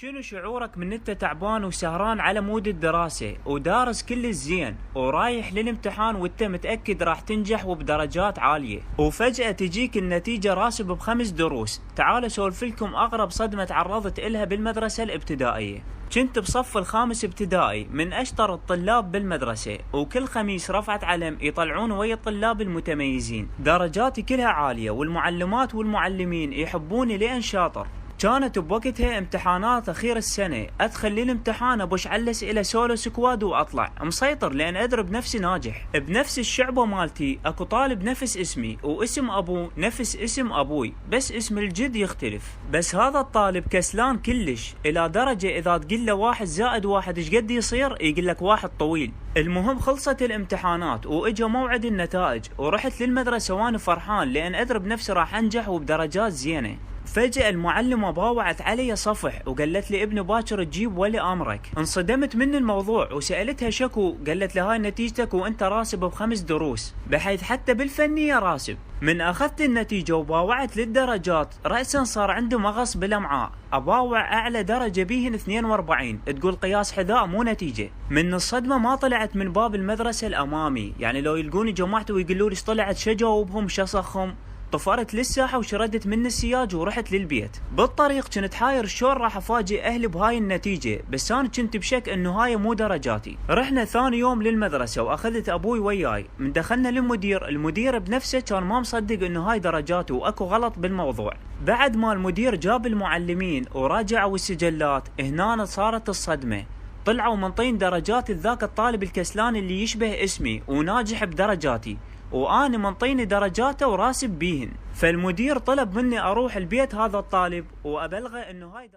شنو شعورك من انت تعبان وسهران على مود الدراسة ودارس كل الزين ورايح للامتحان وانت متأكد راح تنجح وبدرجات عالية، وفجأة تجيك النتيجة راسب ب5 دروس؟ تعال اسولف لكم اغرب صدمة تعرضت الها بالمدرسة الابتدائية. كنت بصف الخامس ابتدائي، من اشطر الطلاب بالمدرسة، وكل خميس رفعت علم يطلعون ويا الطلاب المتميزين، درجاتي كلها عالية والمعلمات والمعلمين يحبوني لأن شاطر. كانت بوقتها امتحانات اخير السنة، ادخل للامتحان ابوش على الاسئلة سولو سكواد واطلع مسيطر لان ادري بنفسي ناجح. بنفس الشعبة مالتي اكو طالب نفس اسمي واسم ابوه نفس اسم ابوي، بس اسم الجد يختلف. بس هذا الطالب كسلان كلش، الى درجة اذا تقول له 1 زائد 1 ايش قد يصير يقول لك 1 طويل. المهم خلصت الامتحانات واجا موعد النتائج، ورحت للمدرسة وانا فرحان لان ادري بنفسي راح انجح وبدرجات زينة. فجأة المعلمة باوعت علي صفح وقالت لي ابن باكر تجيب ولي امرك. انصدمت من الموضوع وسألتها شكو، قالت لي هاي نتيجتك وانت راسب ب5 دروس، بحيث حتى بالفنية راسب. من اخذت النتيجة وباوعت للدرجات رأسا صار عنده مغص بالامعاء، اباوع اعلى درجة بيهن 42، تقول قياس حذاء مو نتيجة. من الصدمة ما طلعت من باب المدرسة الامامي، يعني لو يلقوني جماعته ويقولوا لي طلعت شجاوبهم شصخهم، طفرت للساحة وشردت من السياج ورحت للبيت. بالطريق كنت حاير شلون راح افاجئ اهلي بهاي النتيجة، بس انا كنت بشك انه هاي مو درجاتي. رحنا ثاني يوم للمدرسة واخذت ابوي وياي، من دخلنا للمدير، المدير بنفسه كان ما مصدق انه هاي درجاته واكو غلط بالموضوع. بعد ما المدير جاب المعلمين وراجعوا السجلات، هنا صارت الصدمة. طلعوا منطين درجات ذاك الطالب الكسلان اللي يشبه اسمي وناجح بدرجاتي، وأنا منطيني درجاته وراسب بيهن. فالمدير طلب مني أروح البيت هذا الطالب وأبلغه إنه هاي